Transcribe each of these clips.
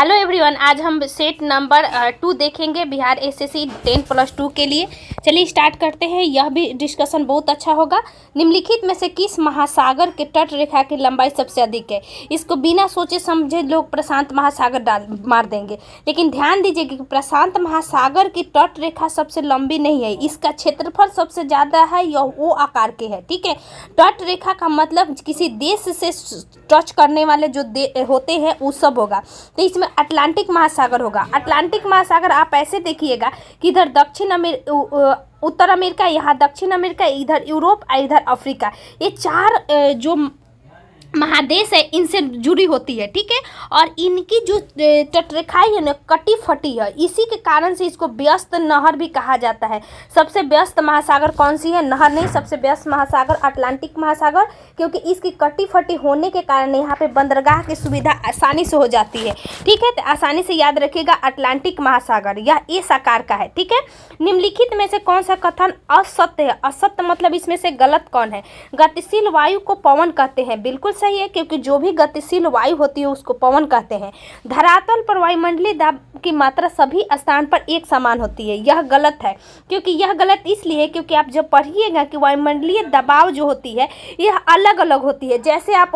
Hello everyone, आज हम set number 2 देखेंगे बिहार एसएससी 10+2 के लिए। चलिए स्टार्ट करते हैं। यह भी डिस्कशन बहुत अच्छा होगा। निम्नलिखित में से किस महासागर के तट रेखा की लंबाई सबसे अधिक है? इसको बिना सोचे समझे लोग प्रशांत महासागर मार देंगे, लेकिन ध्यान दीजिए कि प्रशांत महासागर की तट रेखा सबसे लंबी नहीं है, इसका क्षेत्रफल सबसे ज़्यादा है, यह वो आकार के है। ठीक है, तट रेखा का मतलब किसी देश से टच करने वाले जो होते हैं वो सब होगा। तो इसमें अटलांटिक महासागर होगा। अटलांटिक महासागर आप ऐसे देखिएगा कि इधर उत्तर अमेरिका, यहाँ दक्षिण अमेरिका, इधर यूरोप, इधर अफ्रीका, ये चार जो महादेश है इनसे जुड़ी होती है। ठीक है, और इनकी जो तटरेखाएं है ना कटी फटी है, इसी के कारण से इसको व्यस्त नहर भी कहा जाता है। सबसे व्यस्त महासागर कौन सी है? नहर नहीं, सबसे व्यस्त महासागर अटलांटिक महासागर, क्योंकि इसकी कटी फटी होने के कारण यहाँ पे बंदरगाह की सुविधा आसानी से हो जाती है। ठीक है, तो आसानी से याद रखिएगा अटलांटिक महासागर यह इस आकार का है। ठीक है, निम्नलिखित में से कौन सा कथन असत्य है? असत्य मतलब इसमें से गलत कौन है? गतिशील वायु को पवन कहते हैं, बिल्कुल सही है, क्योंकि जो भी गतिशील वायु होती है उसको पवन कहते हैं। धरातल पर वायुमंडलीय दाब की मात्रा सभी स्थान पर एक समान होती है, यह गलत है। क्योंकि यह गलत इसलिए क्योंकि आप जब पढ़िएगा कि वायुमंडलीय दबाव जो होती है यह अलग अलग होती है। जैसे आप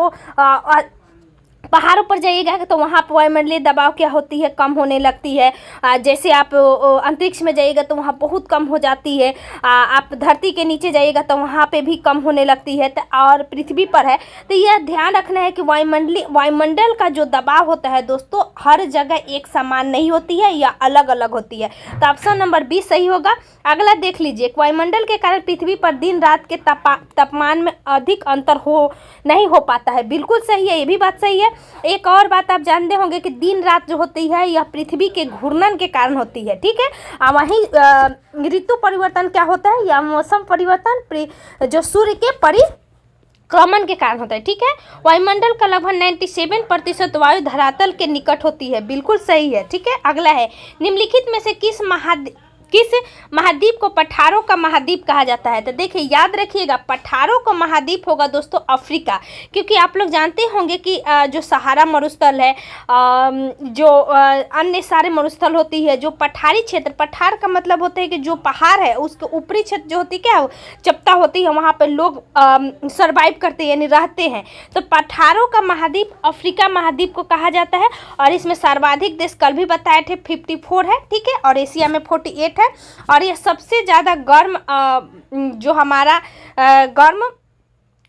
पहाड़ों पर जाइएगा तो वहाँ पर वायुमंडलीय दबाव क्या होती है? कम होने लगती है। जैसे आप अंतरिक्ष में जाइएगा तो वहाँ बहुत कम हो जाती है। आप धरती के नीचे जाइएगा तो वहाँ पे भी कम होने लगती है। और पृथ्वी पर है तो यह ध्यान रखना है कि वायुमंडल का जो दबाव होता है दोस्तों हर जगह एक समान नहीं होती है, या अलग अलग होती है। तो ऑप्शन नंबर 20 सही होगा। अगला देख लीजिए, वायुमंडल के कारण पृथ्वी पर दिन रात के तापमान में अधिक अंतर नहीं हो पाता है, बिल्कुल सही है, ये भी बात सही है। एक और बात आप जानते होंगे कि दिन रात जो होती है यह पृथ्वी के घूर्णन के कारण होती है। ठीक है, वहीं ऋतु परिवर्तन क्या होता है? या मौसम परिवर्तन जो सूर्य के परिक्रमण के कारण होता है। ठीक है, वायुमंडल का लगभग 97% वायु धरातल के निकट होती है, बिल्कुल सही है। ठीक है, अगला है, निम्नलिखित में से किस महाद्वीप को पठारों का महाद्वीप कहा जाता है? तो देखिए याद रखिएगा, पठारों का महाद्वीप होगा दोस्तों अफ्रीका, क्योंकि आप लोग जानते होंगे कि जो सहारा मरुस्थल है, जो अन्य सारे मरुस्थल होती है, जो पठारी क्षेत्र, पठार का मतलब होता है कि जो पहाड़ है उसके ऊपरी क्षेत्र जो होती है क्या चपटा होती है, वहाँ पर लोग सर्वाइव करते हैं यानी रहते हैं। तो पठारों का महाद्वीप अफ्रीका महाद्वीप को कहा जाता है। और इसमें सर्वाधिक देश कल भी बताए थे 54 है। ठीक है, और एशिया में 48 है। और ये सबसे ज़्यादा गर्म जो हमारा गर्म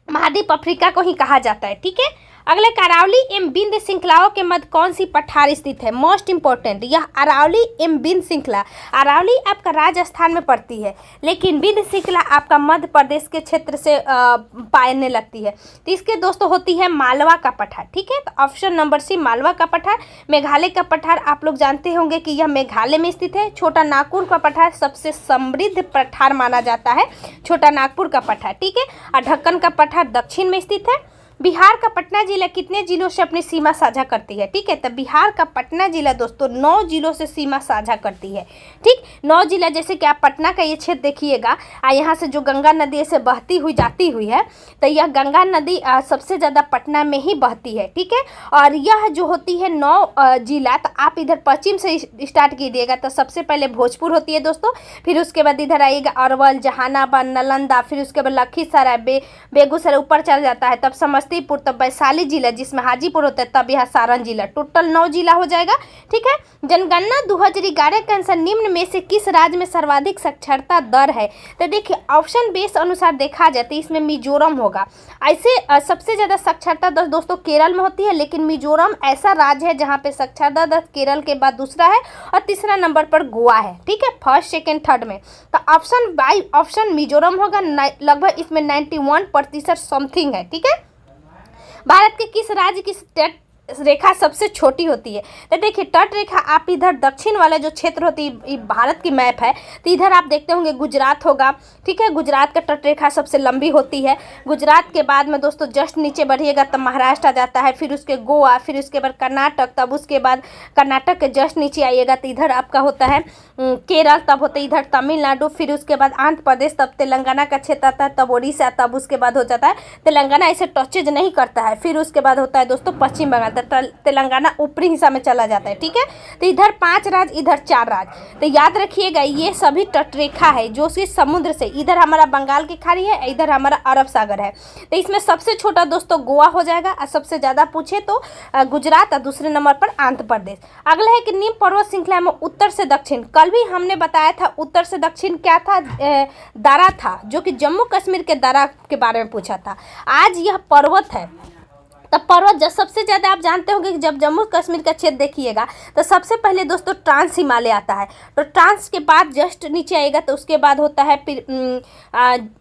महाद्वीप अफ्रीका को ही कहा जाता है। ठीक है, अगले अरावली एवं बिंद श्रृंखलाओं के मध्य कौन सी पठार स्थित है? मोस्ट इंपॉर्टेंट, यह अरावली एवं बिंद श्रृंखला, अरावली आपका राजस्थान में पड़ती है, लेकिन बिंद श्रृंखला आपका मध्य प्रदेश के क्षेत्र से पाने लगती है। तो इसके दोस्तों होती है मालवा का पठार। ठीक है, तो ऑप्शन नंबर सी मालवा का पठार। मेघालय का पठार आप लोग जानते होंगे कि यह मेघालय में स्थित है। छोटा नागपुर का पठार सबसे समृद्ध पठार माना जाता है, छोटा नागपुर का पठार। ठीक है, और ढक्कन का पठार दक्षिण में स्थित है। बिहार का पटना जिला कितने जिलों से अपनी सीमा साझा करती है? ठीक है, तो बिहार का पटना जिला दोस्तों 9 जिलों से सीमा साझा करती है। ठीक, 9 जिला, जैसे कि आप पटना का ये क्षेत्र देखिएगा, यहाँ से जो गंगा नदी से बहती हुई जाती हुई है, तो यह गंगा नदी सबसे ज़्यादा पटना में ही बहती है। ठीक है, और यह जो होती है 9 जिला, तो आप इधर पश्चिम से स्टार्ट कीजिएगा तो सबसे पहले भोजपुर होती है दोस्तों, फिर उसके बाद इधर आइएगा अरवल, जहानाबाद, नालंदा, फिर उसके बाद लखीसराय, बेगूसराय ऊपर चल जाता है, तब समस्तीपुर, तब वैशाली जिला जिसमें हाजीपुर होता है, तब यह सारण जिला, टोटल 9 जिला हो जाएगा। ठीक है, जनगणना 2011 के अनुसार निम्न में से किस राज्य में सर्वाधिक साक्षरता दर है? तो देखिए ऑप्शन बेस अनुसार देखा जाए तो इसमें मिजोरम होगा। ऐसे सबसे ज़्यादा साक्षरता दर दोस्तों केरल में होती है, लेकिन मिजोरम ऐसा राज्य है जहाँ पे साक्षरता दर केरल के बाद दूसरा है, और तीसरा नंबर पर गोवा है। ठीक है, फर्स्ट सेकेंड थर्ड में, तो ऑप्शन मिजोरम होगा। लगभग इसमें 91% समथिंग है। ठीक है, भारत के किस राज्य की तट रेखा सबसे छोटी होती है? तो देखिए तट रेखा आप इधर दक्षिण वाला जो क्षेत्र होती है, भारत की मैप है तो इधर आप देखते होंगे गुजरात होगा। ठीक है, गुजरात का तट रेखा सबसे लंबी होती है। गुजरात के बाद में दोस्तों जस्ट नीचे बढ़िएगा तब महाराष्ट्र आ जाता है, फिर उसके गोवा, फिर उसके बाद कर्नाटक, तब उसके बाद कर्नाटक के जस्ट नीचे आइएगा तो इधर आपका होता है केरल, तब होता है इधर तमिलनाडु, फिर उसके बाद आंध्र प्रदेश, तब तेलंगाना का क्षेत्र आता है, तब उड़ीसा, तब उसके बाद हो जाता है तेलंगाना। ऐसे टचेज नहीं करता है। फिर उसके बाद होता है दोस्तों पश्चिम बंगाल। तेलंगाना ऊपरी हिस्सा में चला जाता है, ठीक है। तो इधर 5 राज्य, इधर 4 राज्य। तो याद रखिएगा ये सभी तटरेखा है जो कि समुद्र से, इधर हमारा बंगाल की खाड़ी है, इधर हमारा अरब सागर है। तो इसमें सबसे छोटा दोस्तों गोवा हो जाएगा, और सबसे ज़्यादा पूछे तो गुजरात, और दूसरे नंबर पर आंध्र प्रदेश। अगला है कि निम्न पर्वत श्रृंखला में उत्तर से दक्षिण, कल भी हमने बताया था उत्तर से दक्षिण क्या था, दारा था, जो कि जम्मू कश्मीर के दारा के बारे में पूछा था। आज यह पर्वत है। तब पर्वत जब सबसे ज़्यादा आप जानते होंगे कि जब जम्मू कश्मीर का क्षेत्र देखिएगा तो सबसे पहले दोस्तों ट्रांस हिमालय आता है। तो ट्रांस के बाद जस्ट नीचे आएगा, तो उसके बाद होता है फिर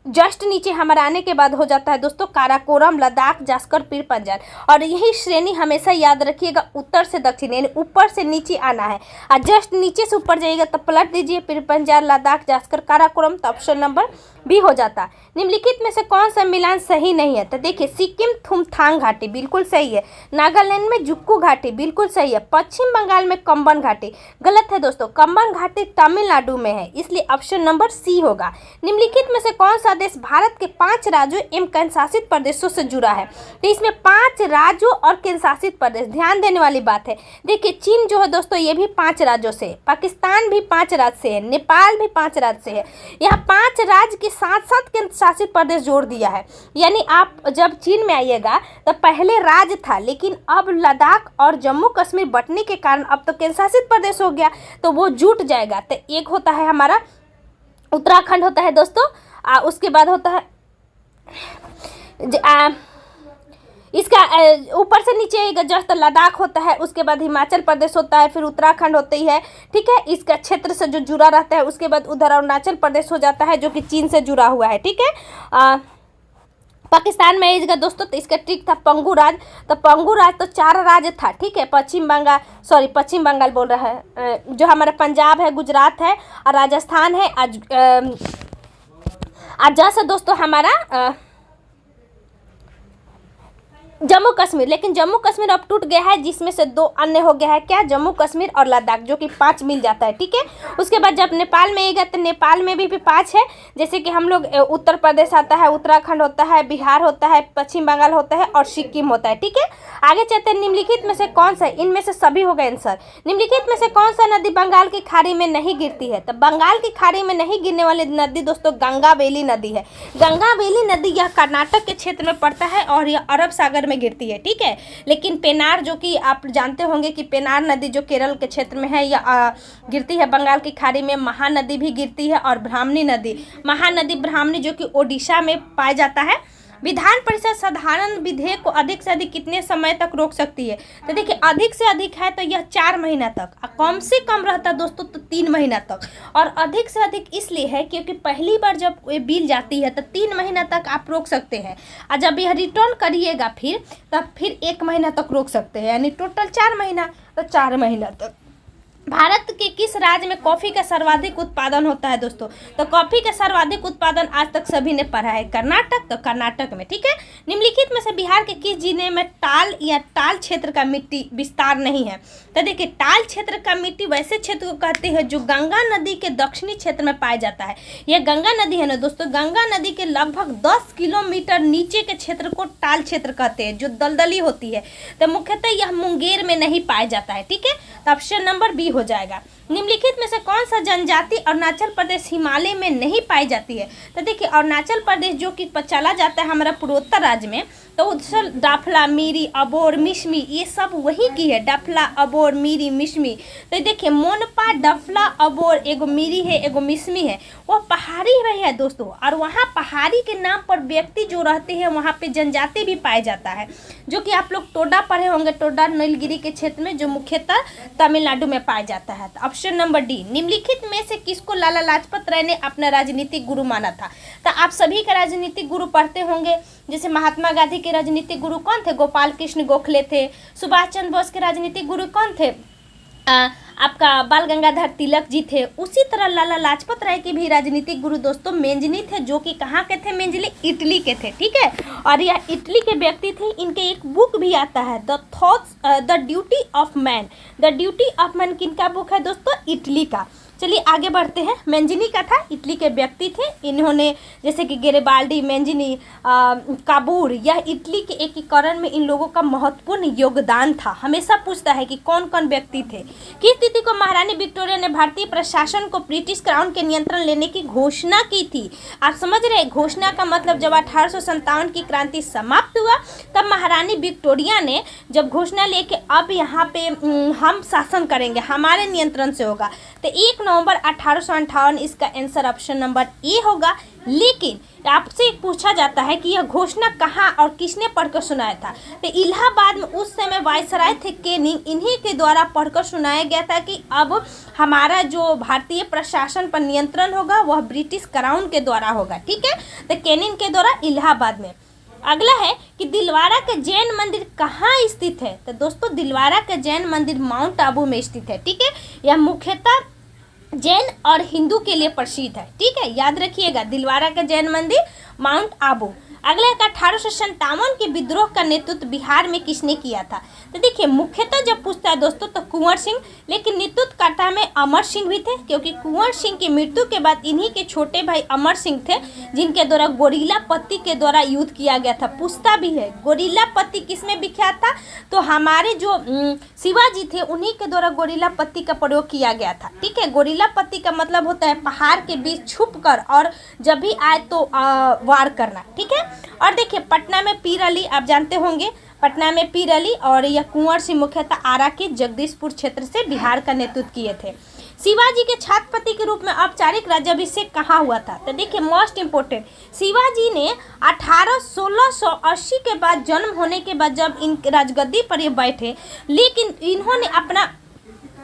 जस्ट नीचे हमारे आने के बाद हो जाता है दोस्तों काराकोरम, लद्दाख, जास्कर, पीर पंजाल। और यही श्रेणी हमेशा याद रखिएगा, उत्तर से दक्षिण यानी ऊपर से नीचे आना है, और जस्ट नीचे से ऊपर जाइएगा तो पलट दीजिए, पीर पंजाल, लद्दाख, जास्कर, काराकोरम। तो ऑप्शन नंबर बी हो जाता। निम्नलिखित में से कौन सा मिलान सही नहीं है? तो देखिए सिक्किम थुमथांग घाटी बिल्कुल सही है, नागालैंड में जुक्कू घाटी बिल्कुल सही है, पश्चिम बंगाल में कंबन घाटी गलत है दोस्तों, कंबन घाटी तमिलनाडु में है, इसलिए ऑप्शन नंबर सी होगा। निम्नलिखित में से कौन सा देश भारत के 5 राज्यों एवं केंद्र शासित प्रदेशों से जुड़ा है? तो इसमें 5 राज्यों और केंद्र शासित प्रदेश, ध्यान देने वाली बात है। देखिए चीन जो है दोस्तों ये भी 5 राज्यों से, पाकिस्तान भी 5 राज्य से है, नेपाल भी 5 राज्य से है। यहाँ 5 राज्य के साथ साथ केंद्र शासित प्रदेश जोड़ दिया है। यानी आप जब चीन में आइएगा तो पहले राज्य था, लेकिन अब लद्दाख और जम्मू कश्मीर बंटने के कारण अब तो केंद्र शासित प्रदेश हो गया, तो वो जुट जाएगा। तो एक होता है हमारा उत्तराखंड होता है दोस्तों, उसके बाद होता है इसका ऊपर से नीचे आएगा जस्ट लद्दाख होता है, उसके बाद हिमाचल प्रदेश होता है, फिर उत्तराखंड होती है, ठीक है। इसका क्षेत्र से जो जुड़ा रहता है, उसके बाद उधर अरुणाचल प्रदेश हो जाता है जो कि चीन से जुड़ा हुआ है, ठीक है। पाकिस्तान में आएगा दोस्तों, तो इसका ट्रिक था पंगू राज। तो पंगू राज तो 4 राज्य था, ठीक है। पश्चिम बंगाल बोल रहा है, जो हमारा पंजाब है, गुजरात है और राजस्थान है। आज जैसा दोस्तों हमारा जम्मू कश्मीर, लेकिन जम्मू कश्मीर अब टूट गया है, जिसमें से 2 अन्य हो गया है, क्या, जम्मू कश्मीर और लद्दाख, जो कि 5 मिल जाता है, ठीक है। उसके बाद जब नेपाल में आएगा तो नेपाल में भी 5 है, जैसे कि हम लोग उत्तर प्रदेश आता है, उत्तराखंड होता है, बिहार होता है, पश्चिम बंगाल होता है और सिक्किम होता है, ठीक है। आगे चलते हैं, निम्नलिखित में से कौन सा, इनमें से सभी हो गए आंसर। निम्नलिखित में से कौन सा नदी बंगाल की खाड़ी में नहीं गिरती है? तो बंगाल की खाड़ी में नहीं गिरने वाली नदी दोस्तों गंगावेली नदी है। गंगावेली नदी यह कर्नाटक के क्षेत्र में पड़ता है और यह अरब सागर में गिरती है, ठीक है। लेकिन पेनार, जो कि आप जानते होंगे कि पेनार नदी जो केरल के क्षेत्र में है, यह गिरती है बंगाल की खाड़ी में। महानदी भी गिरती है और ब्राह्मणी नदी, महानदी ब्राह्मणी जो कि ओडिशा में पाया जाता है। विधान परिषद साधारण विधेयक को अधिक से अधिक कितने समय तक रोक सकती है? तो देखिए अधिक से अधिक है तो यह 4 महीना तक, कम से कम रहता है दोस्तों तो 3 महीना तक। और अधिक से अधिक इसलिए है क्योंकि पहली बार जब ये बिल जाती है तो 3 महीना तक आप रोक सकते हैं, और जब यह रिटर्न करिएगा फिर तब फिर 1 महीना तक रोक सकते हैं, यानी टोटल 4 महीना, तो 4 महीना तक। भारत के किस राज्य में कॉफ़ी का सर्वाधिक उत्पादन होता है दोस्तों? तो कॉफ़ी का सर्वाधिक उत्पादन आज तक सभी ने पढ़ा है, कर्नाटक, तो कर्नाटक में, ठीक है। निम्नलिखित में से बिहार के किस जिले में टाल या टाल क्षेत्र का मिट्टी विस्तार नहीं है? तो देखिए टाल क्षेत्र का मिट्टी वैसे क्षेत्र को कहते हैं जो गंगा नदी के दक्षिणी क्षेत्र में पाया जाता है। यह गंगा नदी है ना दोस्तों, गंगा नदी के लगभग 10 किलोमीटर नीचे के क्षेत्र को टाल क्षेत्र कहते हैं, जो दलदली होती है। तो मुख्यतः यह मुंगेर में नहीं पाया जाता है, ठीक है। तो ऑप्शन नंबर बी हो जाएगा। निम्नलिखित में से कौन सा जनजाति अरुणाचल प्रदेश हिमालय में नहीं पाई जाती है? तो देखिए अरुणाचल प्रदेश जो कि चला जाता है हमारा पूर्वोत्तर राज्य में, तो उधर डाफला, मीरी, अबोर, मिश्मी, ये सब वही की है, डाफला, अबोर, मीरी, मिश्मी। तो देखिए मोनपा, डफला, अबोर, एगो मीरी है, एगो मिश्मी है, वो पहाड़ी में है दोस्तों। और वहाँ पहाड़ी के नाम पर व्यक्ति जो रहते हैं वहाँ पे जनजाति भी पाया जाता है, जो कि आप लोग टोडा पढ़े होंगे, टोडा नीलगिरी के क्षेत्र में, जो मुख्यतः तमिलनाडु में पाया जाता है। तो ऑप्शन नंबर डी। निम्नलिखित में से किसको लाला लाजपत राय ने अपना राजनीतिक गुरु माना था? तो आप सभी का राजनीतिक गुरु पढ़ते होंगे, जैसे महात्मा गांधी के राजनीतिक गुरु कौन थे? गोपाल कृष्ण गोखले थे। सुभाष चंद्र बोस के राजनीतिक गुरु कौन थे? आपका बाल गंगाधर तिलक जी थे। उसी तरह लाला लाजपत राय के भी राजनीतिक गुरु दोस्तों मेंजनी थे, जो कि कहाँ के थे? मेंजनी इटली के थे, ठीक है। और यह इटली के व्यक्ति थे। इनके एक बुक भी आता है, the duty of man. The duty of man किनका बुक है दोस्तों? इटली का। चलिए आगे बढ़ते हैं। मेंजिनी का था, इटली के व्यक्ति थे। इन्होंने जैसे कि गेरिबाल्डी, मेंजिनी, काबूर, यह इटली के एकीकरण में इन लोगों का महत्वपूर्ण योगदान था। हमेशा पूछता है कि कौन कौन व्यक्ति थे। किस तिथि को महारानी विक्टोरिया ने भारतीय प्रशासन को ब्रिटिश क्राउन के नियंत्रण लेने की घोषणा की थी? आप समझ रहे हैं, घोषणा का मतलब जब 1857 की क्रांति समाप्त हुआ तब महारानी विक्टोरिया ने जब घोषणा लेके अब यहाँ पे हम शासन करेंगे, हमारे नियंत्रण से होगा, तो 1 नवंबर 1858 इसका आंसर ऑप्शन नंबर ए होगा। लेकिन आपसे पूछा जाता है कि यह घोषणा कहाँ और किसने पढ़कर सुनाया था? तो इलाहाबाद में उस समय वायसराय थे केनिंग, इन्हीं के द्वारा पढ़कर सुनाया गया था कि अब हमारा जो भारतीय प्रशासन पर नियंत्रण होगा वह ब्रिटिश क्राउन के द्वारा होगा। ठीक है, तो केनिंग के द्वारा इलाहाबाद में। अगला है कि दिलवारा का जैन मंदिर कहाँ स्थित है? तो दोस्तों दिलवारा का जैन मंदिर माउंट आबू में स्थित है। ठीक है, यह मुख्यतः जैन और हिंदू के लिए प्रसिद्ध है। ठीक है, याद रखिएगा, दिलवारा का जैन मंदिर माउंट आबू। अगला एक 1857 के विद्रोह का नेतृत्व बिहार में किसने किया था? तो देखिए मुख्यतः जब पूछता है दोस्तों तो कुंवर सिंह, लेकिन नेतृत्वकर्ता में अमर सिंह भी थे, क्योंकि कुंवर सिंह की मृत्यु के बाद इन्हीं के छोटे भाई अमर सिंह थे जिनके द्वारा गोरिल्ला पत्ती के द्वारा युद्ध किया गया था। पूछता भी है गोरिल्ला पत्ती किसमें विख्यात था? तो हमारे जो शिवाजी थे उन्हीं के द्वारा गोरिल्ला पत्ती का प्रयोग किया गया था। ठीक है, गोरिल्ला पत्ती का मतलब होता है पहाड़ के बीच छुप कर और जब भी आए तो वार करना। ठीक है, और देखिए पटना में पीर अली, आप जानते होंगे पटना में पीर अली, और यह कुंवर सिंह मुख्यतः आरा के जगदीशपुर क्षेत्र से बिहार का नेतृत्व किए थे। शिवाजी के छत्रपति के रूप में औपचारिक राज्याभिषेक कहाँ हुआ था? तो देखिए मोस्ट इम्पोर्टेंट, शिवाजी ने 1680 के बाद जन्म होने के बाद जब इन राजगद्दी पर ये बैठे, लेकिन इन्होंने अपना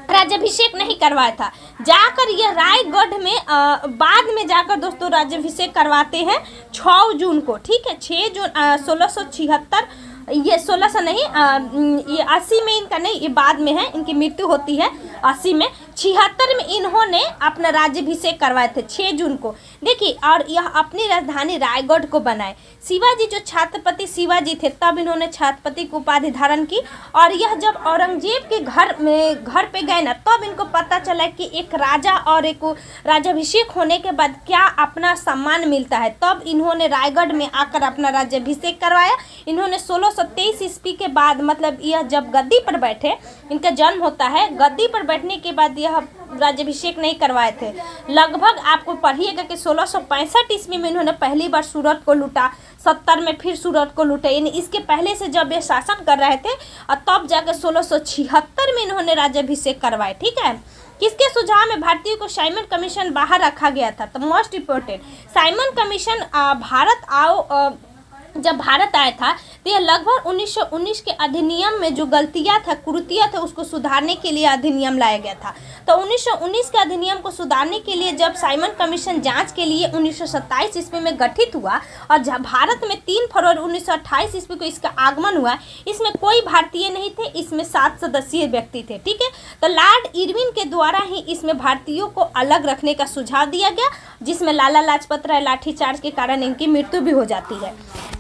राज्याभिषेक नहीं करवाया था। जाकर यह रायगढ़ में बाद में जाकर दोस्तों राज्याभिषेक करवाते हैं 6 जून को। ठीक है, 6 जून 1676, ये 1600 नहीं, ये 80 में इनका नहीं, ये बाद में है, इनकी मृत्यु होती है 80 में। 76 में इन्होंने अपना राज्याभिषेक करवाए थे 6 जून को। देखिए, और यह अपनी राजधानी रायगढ़ को बनाए। शिवाजी जो छत्रपति शिवाजी थे तब इन्होंने छत्रपति की उपाधि धारण की, और यह जब औरंगजेब के घर पे गए ना तब इनको पता चला कि एक राजा और एक राज्याभिषेक होने के बाद क्या अपना सम्मान मिलता है, तब इन्होंने रायगढ़ में आकर अपना राज्याभिषेक करवाया। इन्होंने 1623 ईस्वी के बाद, मतलब यह जब गद्दी पर बैठे, इनका जन्म होता है, गद्दी पर बैठने के बाद यह राज्याभिषेक नहीं करवाए थे। लगभग आपको पढ़िएगा कि 1665 ईस्वी में इन्होंने पहली बार सूरत को लूटा, 70 में फिर सूरत को लूटे, यानी इसके पहले से जब ये शासन कर रहे थे और तब जाकर 1676 में इन्होंने राज्याभिषेक करवाए। ठीक है, किसके सुझाव में भारतीयों को साइमन कमीशन बाहर रखा गया था? तो मोस्ट इम्पोर्टेंट, साइमन कमीशन जब भारत आया था तो यह लगभग 1919 के अधिनियम में जो गलतियां था, कुरीतियां थे, उसको सुधारने के लिए अधिनियम लाया गया था। तो 1919 के अधिनियम को सुधारने के लिए जब साइमन कमीशन जांच के लिए 1927 ईस्वी में गठित हुआ और जब भारत में 3 फरवरी 1928 ईस्वी को इसका आगमन हुआ, इसमें कोई भारतीय नहीं थे, इसमें 7 सदस्यीय व्यक्ति थे। ठीक है, तो लॉर्ड इरविन के द्वारा ही इसमें भारतीयों को अलग रखने का सुझाव दिया गया, जिसमें लाला लाजपत राय लाठीचार्ज के कारण इनकी मृत्यु भी हो जाती है।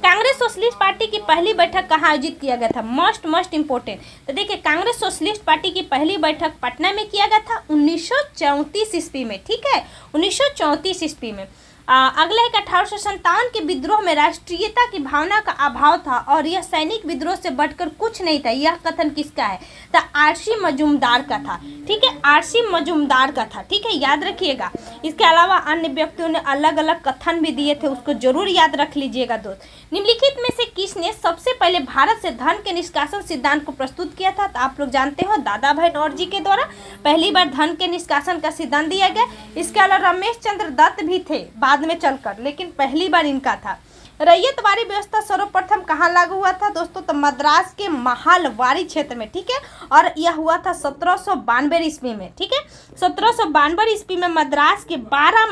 कांग्रेस सोशलिस्ट पार्टी की पहली बैठक कहाँ आयोजित किया गया था? मोस्ट इम्पोर्टेंट, तो देखिए कांग्रेस सोशलिस्ट पार्टी की पहली बैठक पटना में किया गया था 1934 ईस्वी में। ठीक है, 1934 ईस्वी में। अगला एक 1857 के विद्रोह में राष्ट्रीयता की भावना का अभाव था और यह सैनिक विद्रोह से बढ़कर कुछ नहीं था। यह कथन किसका है? तो आरसी मजूमदार का था। ठीक है, आरसी मजूमदार का था। ठीक है, याद रखिएगा। इसके अलावा अन्य व्यक्तियों ने अलग अलग कथन भी दिए थे, उसको जरूर याद रख लीजिएगा दोस्त। निम्नलिखित में से किसने सबसे पहले भारत से धन के निष्कासन सिद्धांत को प्रस्तुत किया था? तो आप लोग जानते हो दादा भाई नौरोजी के द्वारा पहली बार धन के निष्कासन का सिद्धांत दिया गया। इसके अलावा रमेश चंद्र दत्त भी थे बाद में चलकर, लेकिन पहली बार इनका था। रैयतवाड़ी व्यवस्था सर्वप्रथम कहाँ लागू हुआ था दोस्तों? तो मद्रास के महालवाड़ी क्षेत्र में। ठीक है, और यह हुआ था 1792 ईस्वी में। ठीक है, 1792 ईस्वी में मद्रास के 12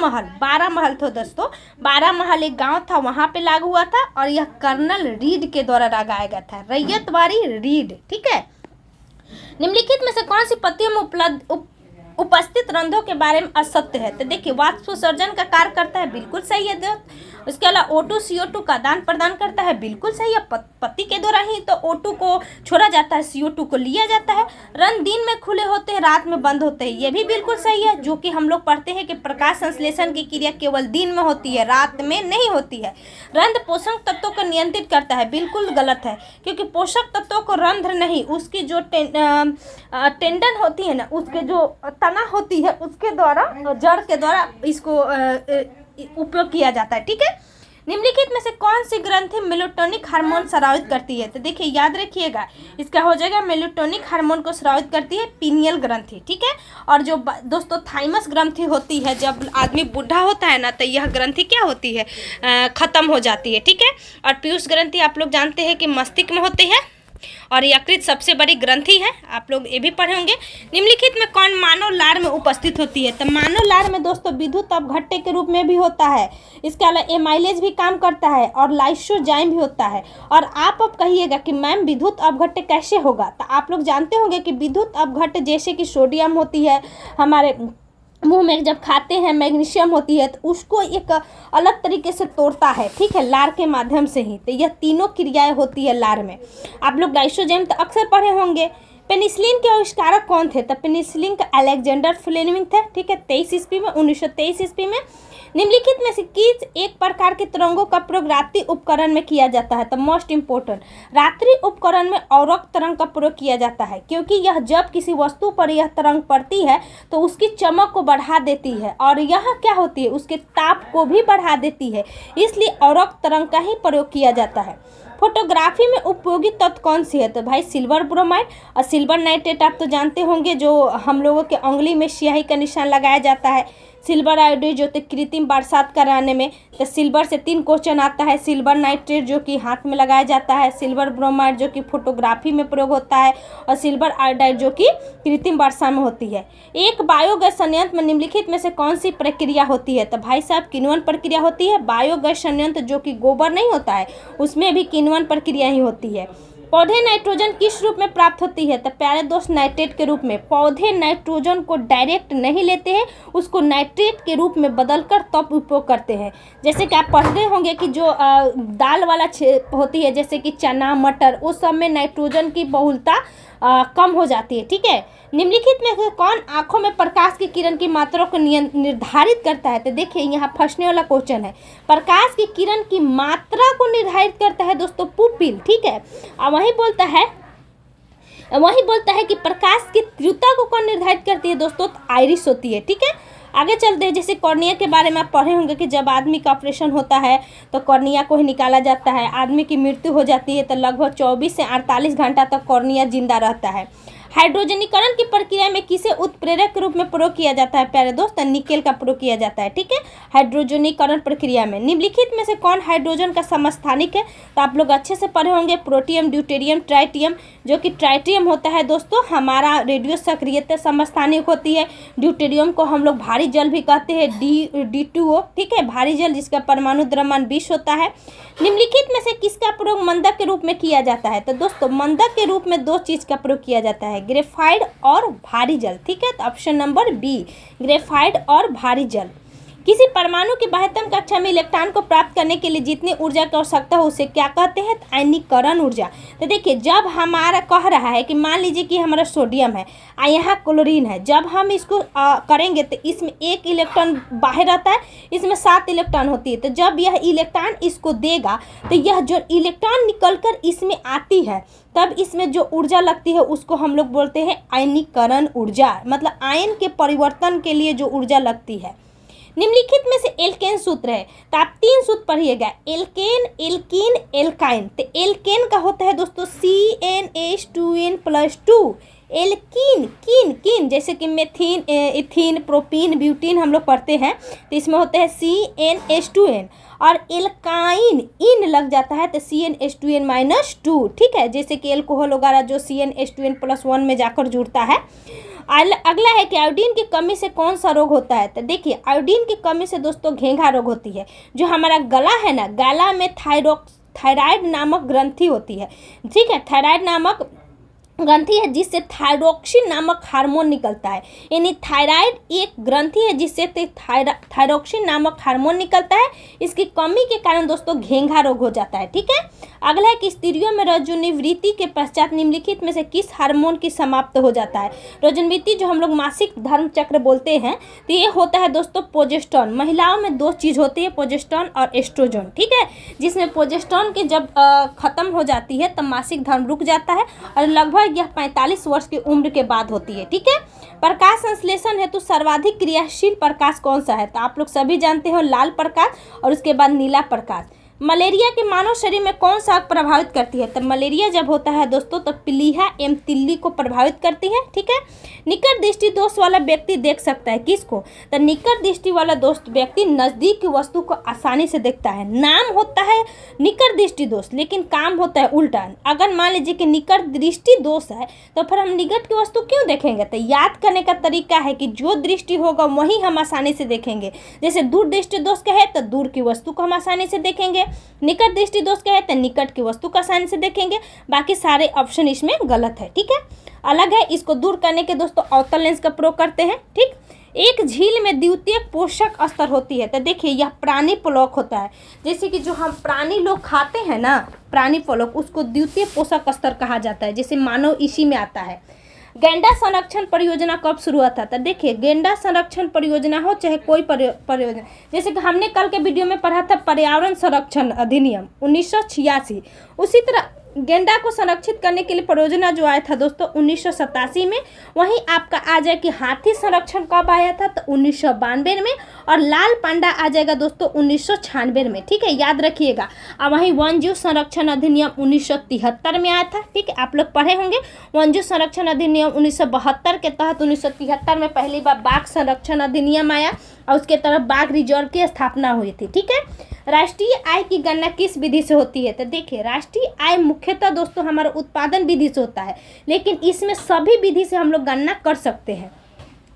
महल थे दोस्तों, 12 महल एक गांव था, वहां पे लागू हुआ था और यह कर्नल रीड के द्वारा लगाया गया था, रैयतवाड़ी रीड। ठीक है, निम्नलिखित में से कौन सी पत्तियों में उपस्थित रंध्रों के बारे में असत्य है? तो देखिए वाष्पोत्सर्जन का कार्य करता है, बिल्कुल सही है दोस्त। उसके अलावा O2 CO2 का आदान प्रदान करता है, बिल्कुल सही है। पत्ती के द्वारा ही तो O2 को छोड़ा जाता है, CO2 को लिया जाता है। रंध्र दिन में खुले होते हैं, रात में बंद होते हैं, ये भी बिल्कुल सही है। जो कि हम लोग पढ़ते हैं कि प्रकाश संश्लेषण की क्रिया केवल दिन में होती है, रात में नहीं होती है। रंध्र पोषक तत्वों को नियंत्रित करता है, बिल्कुल गलत है, क्योंकि पोषक तत्वों को रंध्र नहीं, उसकी जो टेंडन होती है ना, उसके जो तना होती है उसके द्वारा, जड़ के द्वारा इसको उपयोग किया जाता है। ठीक है, निम्नलिखित में से कौन सी ग्रंथि मेलेटोनिक हार्मोन स्रावित करती है? तो देखिए याद रखिएगा, इसका हो जाएगा मेलेटोनिक हार्मोन को स्रावित करती है पीनियल ग्रंथि। ठीक है, और जो दोस्तों थाइमस ग्रंथि होती है, जब आदमी बूढ़ा होता है ना, तो यह ग्रंथि क्या होती है, खत्म हो जाती है। ठीक है, और पीयूष ग्रंथि आप लोग जानते हैं कि मस्तिष्क में होती है, और यकृत सबसे बड़ी ग्रंथि है, आप लोग ये भी पढ़े होंगे। निम्नलिखित में कौन मानव लार में उपस्थित होती है? तो मानव लार में दोस्तों विद्युत अपघट्य के रूप में भी होता है, इसके अलावा एमाइलेज भी काम करता है, और लाइसोजाइम भी होता है। और आप अब कहिएगा कि मैम विद्युत अपघट्य कैसे होगा? तो आप लोग जानते होंगे कि विद्युत अपघट्य जैसे कि सोडियम होती है, हमारे मुंह में जब खाते हैं मैग्नीशियम होती है, तो उसको एक अलग तरीके से तोड़ता है। ठीक है, लार के माध्यम से ही। तो यह तीनों क्रियाएं होती है लार में। आप लोग लाइसोजाइम तो अक्सर पढ़े होंगे। पेनिसिलिन के आविष्कारक कौन थे? तो पेनिसिलिन का अलेक्जेंडर फ्लेमिंग थे। ठीक है, 1923 ईस्वी में। निम्नलिखित में से किस एक प्रकार के तरंगों का प्रयोग रात्रि उपकरण में किया जाता है? तो मोस्ट इम्पोर्टेंट, रात्रि उपकरण में औरक तरंग का प्रयोग किया जाता है, क्योंकि यह जब किसी वस्तु पर यह तरंग पड़ती है तो उसकी चमक को बढ़ा देती है, और यह क्या होती है, उसके ताप को भी बढ़ा देती है, इसलिए औरक तरंग का ही प्रयोग किया जाता है। फोटोग्राफी में उपयोगी तत्व कौन सी है? तो भाई सिल्वर ब्रोमाइड और सिल्वर नाइट्रेट आप तो जानते होंगे, जो हम लोगों के उंगली में स्याही का निशान लगाया जाता है। सिल्वर आयोडाइड जो तो कृत्रिम बरसात कराने में, तो सिल्वर से 3 क्वेश्चन आता है। सिल्वर नाइट्रेट जो कि हाथ में लगाया जाता है, सिल्वर ब्रोमाइड जो कि फोटोग्राफी में प्रयोग होता है, और सिल्वर आयोडाइड जो कि कृत्रिम वर्षा में होती है। एक बायोगैस संयंत्र में निम्नलिखित में से कौन सी प्रक्रिया होती है? तो भाई साहब किण्वन प्रक्रिया होती है। बायोगैस संयंत्र जो कि गोबर नहीं होता है, उसमें भी किण्वन प्रक्रिया ही होती है। पौधे नाइट्रोजन किस रूप में प्राप्त होती है? तो प्यारे दोस्त नाइट्रेट के रूप में। पौधे नाइट्रोजन को डायरेक्ट नहीं लेते हैं, उसको नाइट्रेट के रूप में बदलकर तब उपयोग करते हैं। जैसे कि आप पढ़ते होंगे कि जो दाल वाला होती है, जैसे कि चना मटर, उस सब में नाइट्रोजन की बहुलता कम हो जाती है। ठीक है, निम्नलिखित में कौन आंखों में प्रकाश की किरण की मात्रा को निर्धारित करता है? तो देखिए यहाँ फंसने वाला क्वेश्चन है। प्रकाश की किरण की मात्रा को निर्धारित करता है दोस्तों पुपिल। ठीक है, अब वही बोलता है कि प्रकाश की तीव्रता को कौन निर्धारित करती है दोस्तों? तो आइरिस होती है। ठीक है, आगे चलते हैं। जैसे कॉर्निया के बारे में आप पढ़े होंगे कि जब आदमी का ऑपरेशन होता है तो कॉर्निया को ही निकाला जाता है। आदमी की मृत्यु हो जाती है तो लगभग 24 से 48 घंटा तक कॉर्निया जिंदा रहता है। हाइड्रोजनीकरण की प्रक्रिया में किसे उत्प्रेरक के रूप में प्रयोग किया जाता है? प्यारे दोस्त निकेल का प्रयोग किया जाता है। ठीक है, हाइड्रोजनीकरण प्रक्रिया में। निम्नलिखित में से कौन हाइड्रोजन का समस्थानिक है? तो आप लोग अच्छे से पढ़े होंगे प्रोटियम, ड्यूटेरियम, ट्राइटियम। जो कि ट्राइटियम होता है दोस्तों हमारा रेडियो सक्रियता समस्थानिक होती है। ड्यूटेरियम को हम लोग भारी जल भी कहते हैं, D2O। ठीक है, भारी जल जिसका परमाणु द्रव्यमान 20 होता है। निम्नलिखित में से किसका प्रयोग मंदक के रूप में किया जाता है? तो दोस्तों मंदक के रूप में 2 चीज का प्रयोग किया जाता है, ग्रेफाइट और भारी जल। ठीक है, तो ऑप्शन नंबर बी, ग्रेफाइट और भारी जल। किसी परमाणु की बाह्यतम कक्षा में इलेक्ट्रॉन को प्राप्त करने के लिए जितनी ऊर्जा की आवश्यकता हो उसे क्या कहते हैं? आयनीकरण ऊर्जा। तो देखिए जब हमारा कह रहा है कि मान लीजिए कि हमारा सोडियम है और यहाँ क्लोरीन है, जब हम इसको करेंगे तो इसमें 1 इलेक्ट्रॉन बाहर रहता है, इसमें 7 इलेक्ट्रॉन होती है। तो जब यह इलेक्ट्रॉन इसको देगा तो यह जो इलेक्ट्रॉन निकलकर इसमें आती है तब इसमें जो ऊर्जा लगती है उसको हम लोग बोलते हैं आयनीकरण ऊर्जा, मतलब आयन के परिवर्तन के लिए जो ऊर्जा लगती है। निम्नलिखित में से एल्केन सूत्र है, तो आप 3 सूत्र पढ़िएगा, एल्केन, एल्कीन, एल्काइन। तो एल्केन का होता है दोस्तों CnH2n+2। एल्कीन, कीन जैसे कि मेथिन, इथिन, प्रोपीन, ब्यूटीन हम लोग पढ़ते हैं, तो इसमें होते हैं CnH2n। और एल्काइन इन लग जाता है तो CnH2n-2। ठीक है, जैसे कि एल्कोहल वगैरह जो CnH2n+1 में जाकर जुड़ता है। अगला है कि आयोडीन की कमी से कौन सा रोग होता है? तो देखिए आयोडीन की कमी से दोस्तों घेंघा रोग होती है। जो हमारा गला है ना, गला में थायराइड नामक ग्रंथि होती है। ठीक है, थायराइड नामक ग्रंथि है जिससे थायरोक्सिन नामक हार्मोन निकलता है। यानी थायराइड एक ग्रंथि है जिससे थायरोक्सिन नामक हार्मोन निकलता है। इसकी कमी के कारण दोस्तों घेंघा रोग हो जाता है। ठीक है, अगला है कि स्त्रियों में रजोनिवृत्ति के पश्चात निम्नलिखित में से किस हार्मोन की समाप्त हो जाता है। रजोनिवृत्ति जो हम लोग मासिक धर्म चक्र बोलते हैं, तो ये होता है दोस्तों प्रोजेस्टेरोन। महिलाओं में दो चीज़ होती है, प्रोजेस्टेरोन और एस्ट्रोजन। ठीक है, जिसमें प्रोजेस्टेरोन की जब खत्म हो जाती है तब मासिक धर्म रुक जाता है और लगभग यह 45 वर्ष की उम्र के बाद होती है। ठीक है, प्रकाश संश्लेषण हेतु सर्वाधिक क्रियाशील प्रकाश कौन सा है, तो आप लोग सभी जानते हो लाल प्रकाश और उसके बाद नीला प्रकाश। मलेरिया के मानव शरीर में कौन सा प्रभावित करती है, तो मलेरिया जब होता है दोस्तों तो प्लीहा एवं तिल्ली को प्रभावित करती है। ठीक है, निकट दृष्टि दोष वाला व्यक्ति देख सकता है किसको, तो निकट दृष्टि वाला दोस्त व्यक्ति नजदीक की वस्तु को आसानी से देखता है। नाम होता है निकट दृष्टि दोष, लेकिन काम होता है उल्टा। अगर मान लीजिए कि निकट दृष्टि दोष है तो फिर हम निकट की वस्तु क्यों देखेंगे, तो याद करने का तरीका है कि जो दृष्टि होगा वही हम आसानी से देखेंगे। जैसे दूर दृष्टि दोष का है तो दूर की वस्तु को हम आसानी से देखेंगे, निकट दृष्टि दोष का है तो निकट की वस्तु को आसानी से देखेंगे। बाकी सारे ऑप्शन इसमें गलत है। ठीक है, अलग है, इसको दूर करने के दोस्तों अवतल लेंस का प्रयोग करते हैं। ठीक, एक झील में द्वितीयक पोषक स्तर होती है, तो देखिए यह प्राणी प्लवक होता है। जैसे कि जो हम प्राणी लोग खाते हैं ना, प्राणी प्लवक, उसको द्वितीय पोषक स्तर कहा जाता है। जैसे मानव इसी में आता है। गैंडा संरक्षण परियोजना कब शुरू हुआ था, तो देखिए गैंडा संरक्षण परियोजना हो चाहे कोई परियोजना, जैसे कि हमने कल के वीडियो में पढ़ा था पर्यावरण संरक्षण अधिनियम 1986, उसी तरह गेंडा को संरक्षित करने के लिए परियोजना जो आया था दोस्तों 1987 में। वहीं आपका आ जाए कि हाथी संरक्षण कब आया था, तो 1992 में, और लाल पांडा आ जाएगा दोस्तों 1996 में। ठीक है, याद रखिएगा। और वहीं वन्यजीव संरक्षण अधिनियम 1973 में आया था। ठीक है, आप लोग पढ़े होंगे। वन्यजीव संरक्षण अधिनियम 1972 के तहत 1973 में पहली बार बाघ संरक्षण अधिनियम आया और उसके तरफ बाघ रिजर्व की स्थापना हुई थी। ठीक है, राष्ट्रीय आय की गणना किस विधि से होती है, तो देखिए राष्ट्रीय आय मुख्यतः दोस्तों हमारा उत्पादन विधि से होता है, लेकिन इसमें सभी विधि से हम लोग गणना कर सकते हैं,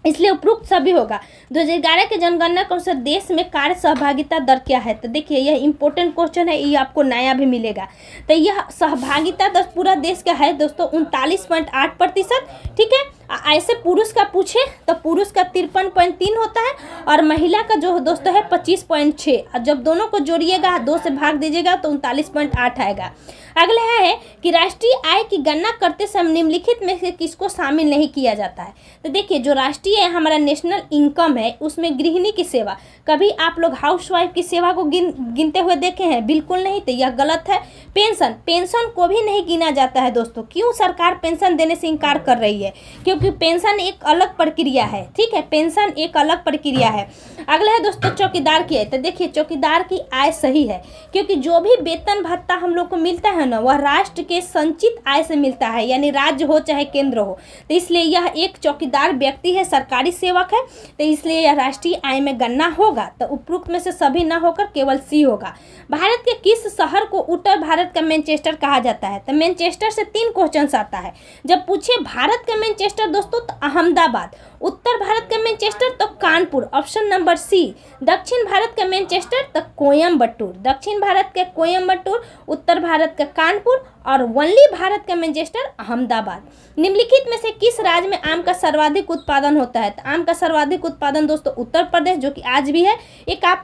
इसलिए उपरोक्त सभी होगा। 2011 के जनगणना के अनुसार देश में कार्य सहभागिता दर क्या है, तो देखिए यह इंपॉर्टेंट क्वेश्चन है, ये आपको नया भी मिलेगा। तो यह सहभागिता दर पूरा देश का है दोस्तों 39.8%। ठीक है, ऐसे पुरुष का पूछे तो पुरुष का 53.3 होता है और महिला का जो दोस्तों है 25.6, और जब दोनों को जोड़िएगा 2 से भाग दीजिएगा तो 39.8 आएगा। अगला है कि राष्ट्रीय आय की गणना करते समय निम्नलिखित में से किसको शामिल नहीं किया जाता है, तो देखिए जो राष्ट्रीय आय हमारा नेशनल इनकम है उसमें गृहिणी की सेवा, कभी आप लोग हाउसवाइफ की सेवा को गिनते हुए देखे हैं, बिल्कुल नहीं, तो यह गलत है। पेंशन को भी नहीं गिना जाता है दोस्तों। क्यों सरकार पेंशन देने से इनकार कर रही है, क्योंकि पेंशन एक अलग प्रक्रिया है। ठीक है, पेंशन एक अलग प्रक्रिया है। अगला है दोस्तों चौकीदार की आय, तो देखिए चौकीदार की आय सही है, क्योंकि जो भी वेतन भत्ता हम लोग को मिलता है ना वह राष्ट्र के संचित आय से मिलता है, यानी राज्य हो चाहे केंद्र हो, तो इसलिए यह एक चौकीदार व्यक्ति है, सरकारी सेवक है, तो इसलिए यह राष्ट्रीय आय में गणना होगा। तो उपरोक्त में से सभी ना होकर केवल सी होगा। भारत के किस शहर को उत्तर भारत का मैनचेस्टर कहा जाता है, तो मैनचेस्टर से 3 क्वेश्चन आता है। जब पूछे भारत का मैनचेस्टर दोस्तों तो अहमदाबाद, उत्तर भारत का मैनचेस्टर तो कानपुर, ऑप्शन नंबर सी। दक्षिण भारत का मैनचेस्टर तो कोयम्बटूर, दक्षिण भारत का कोयम्बटूर, उत्तर भारत का कानपुर, और वनली भारत का मैनचेस्टर अहमदाबाद। निम्नलिखित में से किस राज्य में आम का सर्वाधिक उत्पादन होता है, तो आम का सर्वाधिक उत्पादन दोस्तों उत्तर प्रदेश, जो कि आज भी है। एक आप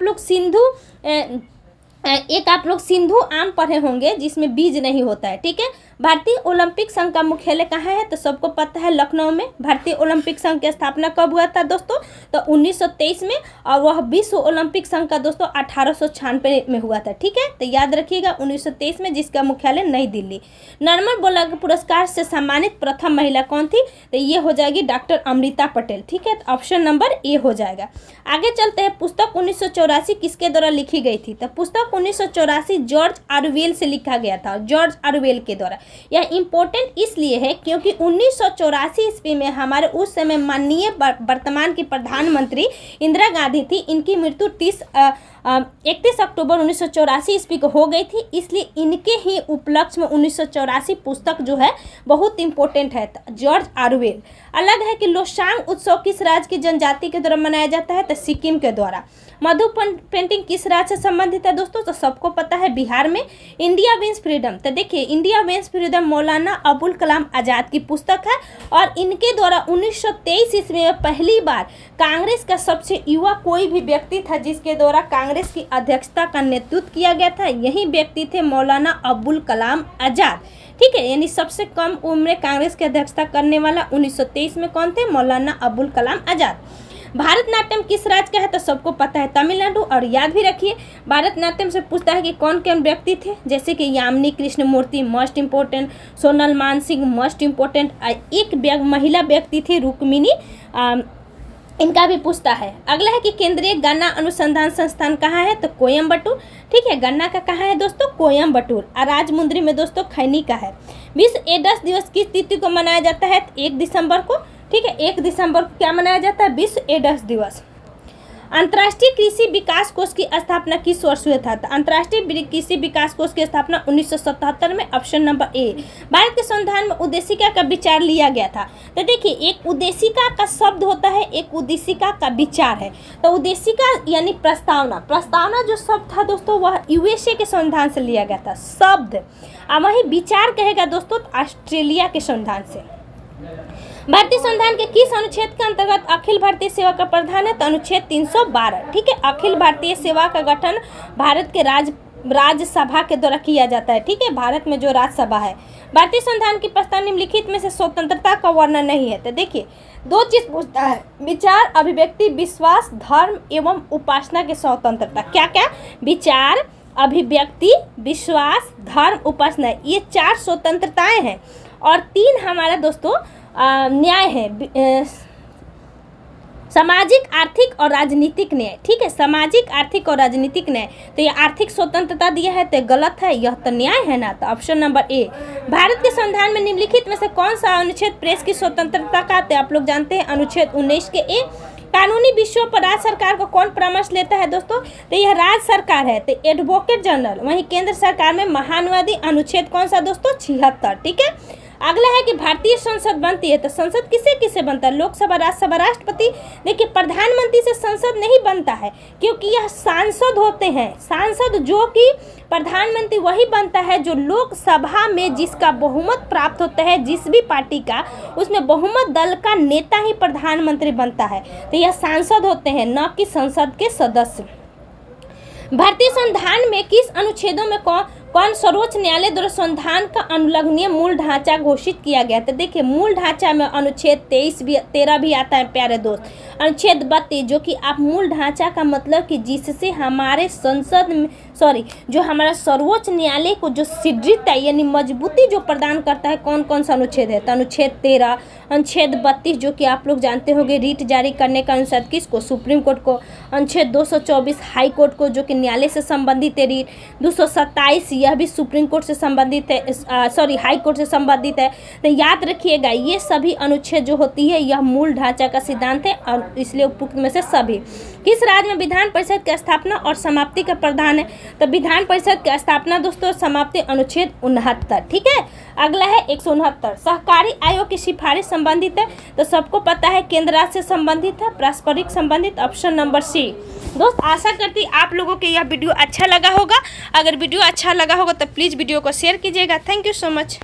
लोग सिंधु आम पढ़े होंगे जिसमें बीज नहीं होता है। ठीक है, भारतीय ओलंपिक संघ का मुख्यालय कहाँ है, तो सबको पता है लखनऊ में। भारतीय ओलंपिक संघ की स्थापना कब हुआ था दोस्तों, तो 1923 में, और वह विश्व ओलंपिक संघ का दोस्तों 1896 में हुआ था। ठीक है, तो याद रखिएगा 1923 में, जिसका मुख्यालय नई दिल्ली। नॉर्मन बोरलाग पुरस्कार से सम्मानित प्रथम महिला कौन थी, तो ये हो जाएगी डॉक्टर अमृता पटेल। ठीक है, तो ऑप्शन नंबर ए हो जाएगा। आगे चलते हैं, पुस्तक 1984 किसके द्वारा लिखी गई थी, तो पुस्तक 1984 जॉर्ज ऑरवेल से लिखा गया था, जॉर्ज ऑरवेल के द्वारा। यह इंपॉर्टेंट इसलिए है क्योंकि 1984 ईस्वी में हमारे उस समय माननीय वर्तमान की प्रधानमंत्री इंदिरा गांधी थी, इनकी मृत्यु 31 अक्टूबर 1984 ईस्वी को हो गई थी, इसलिए इनके ही उपलक्ष्य में 1984 पुस्तक जो है बहुत इंपॉर्टेंट है, जॉर्ज ऑरवेल। अलग है कि लोसांग उत्सव किस राज्य की जनजाति के द्वारा मनाया जाता है, तो सिक्किम के द्वारा। मधु पेंटिंग किस राज्य से संबंधित है दोस्तों, तो सबको पता है बिहार में। इंडिया विंस फ्रीडम, तो देखिए India wins freedom Maulana Abul Kalam Azad की पुस्तक है और इनके द्वारा 1923 ईस्वी में पहली बार कांग्रेस का सबसे युवा कोई भी व्यक्ति था जिसके द्वारा कांग्रेस की अध्यक्षता का नेतृत्व किया गया था, यही व्यक्ति थे मौलाना अबुल कलाम आज़ाद। ठीक है, यानी सबसे कम उम्र में कांग्रेस की अध्यक्षता करने वाला 1923 में कौन थे, मौलाना अबुल कलाम आज़ाद। भारतनाट्यम किस राज्य का है, तो सबको पता है तमिलनाडु। और याद भी रखिए भारतनाट्यम से पूछता है कि कौन कौन व्यक्ति थे, जैसे कि Yamini Krishnamurthy most important, Sonal Mansingh most important, एक महिला व्यक्ति थी रुक्मिणी, इनका भी पूछता है। अगला है कि केंद्रीय गन्ना अनुसंधान संस्थान कहाँ है, तो कोयम्बटूर। ठीक है, गन्ना का कहाँ है दोस्तों, कोयम्बटूर। और राजमुंद्री में दोस्तों खैनी का है। विश्व एड्स दिवस किस तिथि को मनाया जाता है, 1 दिसंबर को। ठीक है, 1 दिसंबर को क्या मनाया जाता है, विश्व एड्स दिवस। अंतर्राष्ट्रीय कृषि विकास कोष की स्थापना किस वर्ष हुआ था, अंतर्राष्ट्रीय कृषि विकास कोष की स्थापना 1977 में, ऑप्शन नंबर ए। भारत के संविधान में उद्देशिका का विचार लिया गया था, तो देखिए एक उद्देशिका का शब्द होता है, एक उद्देशिका का विचार है। तो उद्देशिका यानी प्रस्तावना, प्रस्तावना जो शब्द था दोस्तों वह यूएसए के संविधान से लिया गया था शब्द, और वही विचार कहेगा दोस्तों ऑस्ट्रेलिया के संविधान से। भारतीय संविधान के किस अनुच्छेद के अंतर्गत अखिल भारतीय सेवा का प्रावधान है, तो अनुच्छेद 312। ठीक है, अखिल भारतीय सेवा का गठन भारत के राज्यसभा के द्वारा किया जाता है। ठीक है, भारत में जो राज्यसभा है। भारतीय संविधान की प्रस्तावना निम्नलिखित में से स्वतंत्रता का वर्णन नहीं है, तो देखिए 2 चीज पूछता है, विचार, अभिव्यक्ति, विश्वास, धर्म एवं उपासना की स्वतंत्रता। क्या क्या, विचार, अभिव्यक्ति, विश्वास, धर्म, उपासना, ये 4 स्वतंत्रताएं हैं। और 3 हमारा दोस्तों न्याय है, सामाजिक, आर्थिक और राजनीतिक न्याय। ठीक है, सामाजिक, आर्थिक और राजनीतिक न्याय। तो ये आर्थिक स्वतंत्रता दिया है तो गलत है, यह तो न्याय है ना, तो ऑप्शन नंबर ए। भारत के संविधान में निम्नलिखित में से कौन सा अनुच्छेद प्रेस की स्वतंत्रता का, तो आप लोग जानते हैं अनुच्छेद 19 के ए। कानूनी विषयों पर राज्य सरकार को कौन परामर्श लेता है दोस्तों, तो यह राज्य सरकार है, तो एडवोकेट जनरल। वहीं केंद्र सरकार में महानुवादी, अनुच्छेद कौन सा दोस्तों, 76। ठीक है, अगला है कि भारतीय संसद बनती है, तो संसद किसे किसे बनता है, लोकसभा, राज्यसभा, राष्ट्रपति। देखिए प्रधानमंत्री से संसद नहीं बनता है क्योंकि यह सांसद होते हैं, सांसद, जो कि प्रधानमंत्री वही बनता है जो लोकसभा में जिसका बहुमत प्राप्त होता है, जिस भी पार्टी का, उसमें बहुमत दल का नेता ही प्रधानमंत्री बनता है, तो यह सांसद होते हैं, न कि संसद के सदस्य। भारतीय संविधान में किस अनुच्छेदों में कौन सर्वोच्च न्यायालय द्वारा संविधान का अनुलंघनीय मूल ढांचा घोषित किया गया, तो देखिए मूल ढांचा में अनुच्छेद 13 भी आता है प्यारे दोस्त, अनुच्छेद 32, जो कि आप मूल ढांचा का मतलब कि जिससे हमारे संसद में जो हमारा सर्वोच्च न्यायालय को जो सुदृढ़ता यानी मजबूती जो प्रदान करता है, कौन कौन सा अनुच्छेद है, तो अनुच्छेद 13, अनुच्छेद 32 जो कि आप लोग जानते होंगे रीट जारी करने का अनुच्छेद किसको, सुप्रीम कोर्ट को, अनुच्छेद 224 हाई कोर्ट को जो कि न्यायालय से संबंधित है, रीट 227 यह भी सुप्रीम कोर्ट से संबंधित है, हाई कोर्ट से संबंधित है। तो याद रखिएगा ये सभी अनुच्छेद जो होती है यह मूल ढांचा का सिद्धांत है और इसलिए उपयुक्त में से सभी। किस राज्य में विधान परिषद की स्थापना और समाप्ति का प्रावधान है, तो विधान परिषद की स्थापना दोस्तों समाप्ति अनुच्छेद 69। ठीक है, अगला है 169 सहकारी आयोग की सिफारिश संबंधित है, तो सबको पता है केंद्र राज्य से संबंधित है, पारस्परिक संबंधित, ऑप्शन नंबर सी। दोस्त आशा करती आप लोगों को यह वीडियो अच्छा लगा होगा, अगर वीडियो अच्छा लगा होगा तो प्लीज़ वीडियो को शेयर कीजिएगा। Thank you so much.